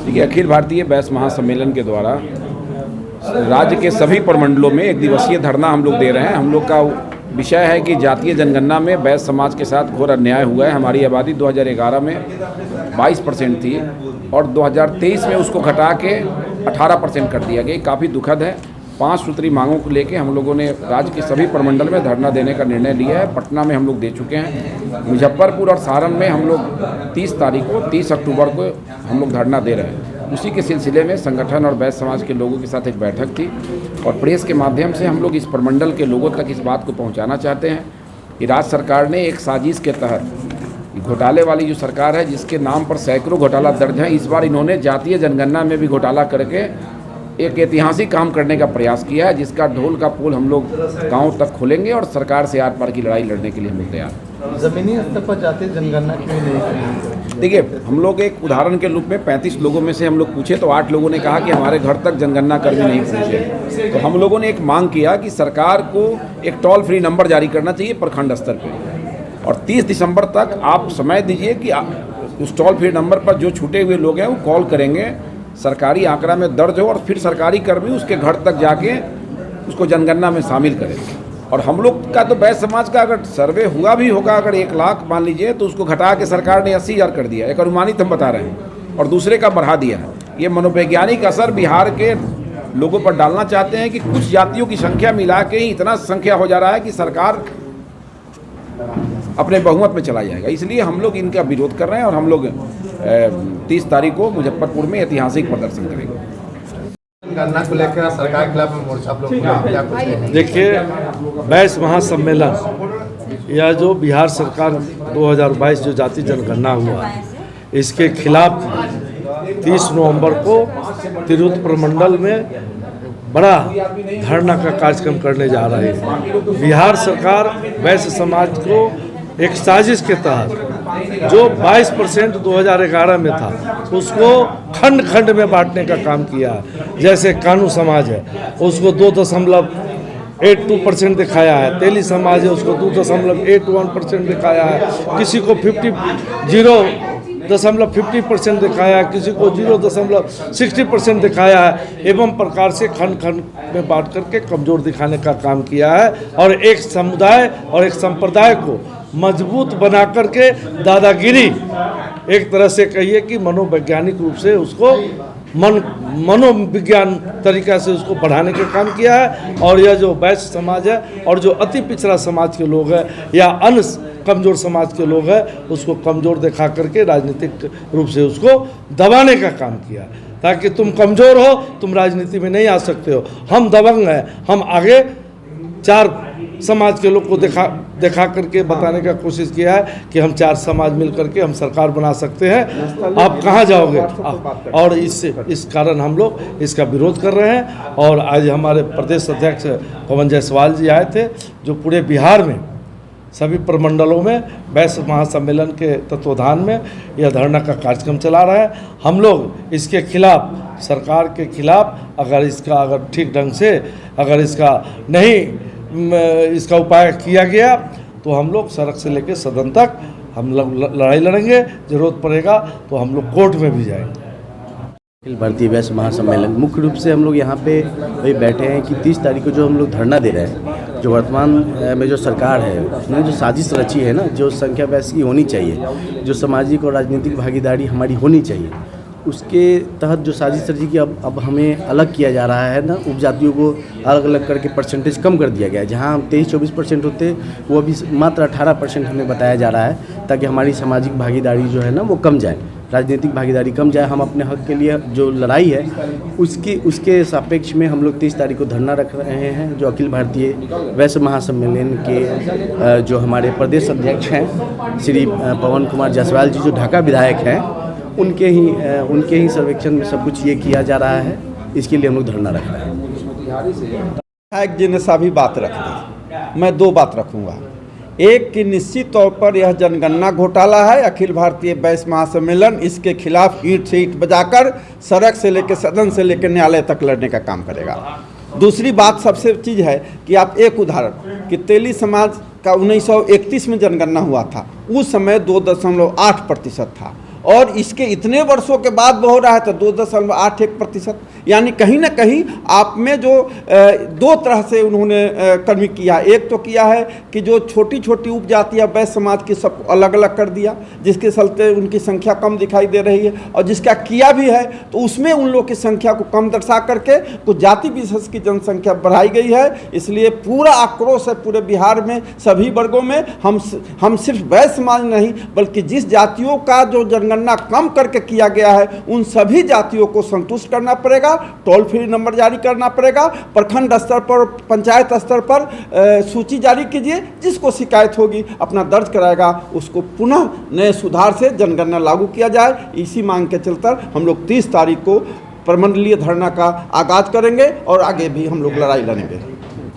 देखिए, अखिल भारतीय बैस महासम्मेलन के द्वारा राज्य के सभी प्रमंडलों में एक दिवसीय धरना हम लोग दे रहे हैं। हम लोग का विषय है कि जातीय जनगणना में बैस समाज के साथ घोर अन्याय हुआ है। हमारी आबादी 2011 में 22% थी और 2023 में उसको घटा के 18% कर दिया गया। काफ़ी दुखद है। 5 सूत्री मांगों को लेके हम लोगों ने राज्य के सभी प्रमंडल में धरना देने का निर्णय लिया है। पटना में हम लोग दे चुके हैं। मुजफ्फरपुर और सारण में हम लोग 30 अक्टूबर को हम लोग धरना दे रहे हैं। उसी के सिलसिले में संगठन और बैस समाज के लोगों के साथ एक बैठक थी और प्रेस के माध्यम से हम लोग इस प्रमंडल के लोगों तक इस बात को पहुंचाना चाहते हैं कि राज्य सरकार ने एक साजिश के तहत घोटाले वाली जो सरकार है, जिसके नाम पर सैकड़ों घोटाला दर्ज हैं, इस बार इन्होंने जातीय जनगणना में भी घोटाला करके एक ऐतिहासिक काम करने का प्रयास किया है, जिसका ढोल का पोल हम लोग गाँव तक खोलेंगे और सरकार से आर पार की लड़ाई लड़ने के लिए हम लोग तैयार हैं। जमीनी स्तर पर जातीय जनगणना क्यों नहीं? देखिए, हम लोग एक उदाहरण के रूप में 35 लोगों में से हम लोग पूछे तो 8 लोगों ने कहा कि हमारे घर तक जनगणना कर्मी नहीं पहुँचे। तो हम लोगों ने एक मांग किया कि सरकार को एक टोल फ्री नंबर जारी करना चाहिए प्रखंड स्तर पर और 30 दिसंबर तक आप समय दीजिए कि उस टोल फ्री नंबर पर जो छूटे हुए लोग हैं वो कॉल करेंगे, सरकारी आंकड़ा में दर्ज हो और फिर सरकारी कर्मी उसके घर तक जाके उसको जनगणना में शामिल करें। और हम लोग का तो बैस समाज का अगर सर्वे हुआ भी होगा, अगर 1 लाख मान लीजिए, तो उसको घटा के सरकार ने 80,000 कर दिया। एक अनुमानित हम बता रहे हैं और दूसरे का बढ़ा दिया है। ये मनोवैज्ञानिक असर बिहार के लोगों पर डालना चाहते हैं कि कुछ जातियों की संख्या मिला के ही इतना संख्या हो जा रहा है कि सरकार अपने बहुमत में चला जाएगा। इसलिए हम लोग इनका विरोध कर रहे हैं और हम लोग 30 तारीख को मुजफ्फरपुर में ऐतिहासिक प्रदर्शन करेंगे। गणना को लेकर सरकार के खिलाफ मोर्चा आप लोग देखिए, बैस महासम्मेलन या जो बिहार सरकार 2022 जो जाति जनगणना हुआ, इसके खिलाफ 30 नवंबर को तिरहुत प्रमंडल में बड़ा धरना का कार्यक्रम करने जा रहे हैं। बिहार सरकार बैस समाज को एक साजिश के तहत जो 22% 2011 में था उसको खंड खंड में बांटने का काम किया है। जैसे कानू समाज है उसको 2.82% दिखाया है, तेली समाज है उसको 2.81% दिखाया है, किसी को 0.50% दिखाया है, किसी को 0.60% दिखाया है। एवं प्रकार से खंड खंड में बांट करके कमजोर दिखाने का काम किया है और एक समुदाय और एक संप्रदाय को मजबूत बना करके दादागिरी, एक तरह से कहिए कि मनोवैज्ञानिक रूप से उसको मनोविज्ञान तरीका से उसको बढ़ाने का काम किया है। और यह जो बैस समाज है और जो अति पिछड़ा समाज के लोग हैं या अन्य कमज़ोर समाज के लोग हैं, उसको कमज़ोर दिखा करके राजनीतिक रूप से उसको दबाने का काम किया, ताकि तुम कमज़ोर हो, तुम राजनीति में नहीं आ सकते हो। हम दबंग हैं, हम आगे 4 समाज के लोग को दिखा करके बताने का कोशिश किया है कि हम 4 समाज मिल करके हम सरकार बना सकते हैं, आप कहाँ जाओगे। और इस कारण हम लोग इसका विरोध कर रहे हैं। और आज हमारे प्रदेश अध्यक्ष पवन जायसवाल जी आए थे, जो पूरे बिहार में सभी प्रमंडलों में बैस महासम्मेलन के तत्वाधान में यह धरना का कार्यक्रम चला रहा है। हम लोग इसके खिलाफ, सरकार के खिलाफ, अगर ठीक ढंग से अगर इसका उपाय किया गया तो हम लोग सड़क से लेकर सदन तक हम लोग लड़ाई लड़ेंगे। जरूरत पड़ेगा तो हम लोग कोर्ट में भी जाएंगे। अखिल भारतीय बैस महासम्मेलन मुख्य रूप से हम लोग यहाँ पे वही बैठे हैं कि 30 तारीख को जो हम लोग धरना दे रहे हैं, जो वर्तमान में जो सरकार है उसने जो साजिश रची है ना, जो संख्या बैस की होनी चाहिए, जो सामाजिक और राजनीतिक भागीदारी हमारी होनी चाहिए, उसके तहत जो साजिश रची कि अब हमें अलग किया जा रहा है ना, उपजातियों को अलग अलग करके परसेंटेज कम कर दिया गया है। जहाँ 23-24% होते वो अभी मात्र 18% हमें बताया जा रहा है, ताकि हमारी सामाजिक भागीदारी जो है ना वो कम जाए, राजनीतिक भागीदारी कम जाए। हम अपने हक के लिए जो लड़ाई है उसके सापेक्ष में हम लोग 30 तारीख को धरना रख रहे हैं। जो अखिल भारतीय बैस महासम्मेलन के जो हमारे प्रदेश अध्यक्ष हैं श्री पवन कुमार जायसवाल जी, जो ढाका विधायक हैं, उनके ही सर्वेक्षण में सब कुछ ये किया जा रहा है। इसके लिए हम लोग धरना रख रहे हैं। एक जी ने सभी बात रख दी, मैं 2 बात रखूँगा। एक कि निश्चित तौर पर यह जनगणना घोटाला है। अखिल भारतीय बैस महासम्मेलन इसके खिलाफ ईंट से ईंट बजाकर सड़क से लेकर सदन से लेकर न्यायालय तक लड़ने का काम करेगा। दूसरी बात सबसे चीज़ है कि आप एक उदाहरण कि तेली समाज का 1931 में जनगणना हुआ था, उस समय 2.8% था और इसके इतने वर्षों के बाद हो रहा है तो 2.81%, यानी कहीं ना कहीं आप में जो दो तरह से उन्होंने कर्मी किया। एक तो किया है कि जो छोटी छोटी उपजातियाँ वैश्य समाज की सबको अलग अलग कर दिया, जिसके चलते उनकी संख्या कम दिखाई दे रही है, और जिसका किया भी है तो उसमें उन लोगों की संख्या को कम दर्शा करके कुछ जाति विशेष की जनसंख्या बढ़ाई गई है। इसलिए पूरा आक्रोश है पूरे बिहार में सभी वर्गों में। हम सिर्फ वैश्य समाज नहीं बल्कि जिस जातियों का जो जनगणना कम करके किया गया है उन सभी जातियों को संतुष्ट करना पड़ेगा। टोल फ्री नंबर जारी करना पड़ेगा, प्रखंड स्तर पर पंचायत स्तर पर सूची जारी कीजिए, जिसको शिकायत होगी अपना दर्ज कराएगा, उसको पुनः नए सुधार से जनगणना लागू किया जाए। इसी मांग के चलते हम लोग 30 तारीख को प्रमंडलीय धरना का आगाज करेंगे और आगे भी हम लोग लड़ाई लड़ेंगे।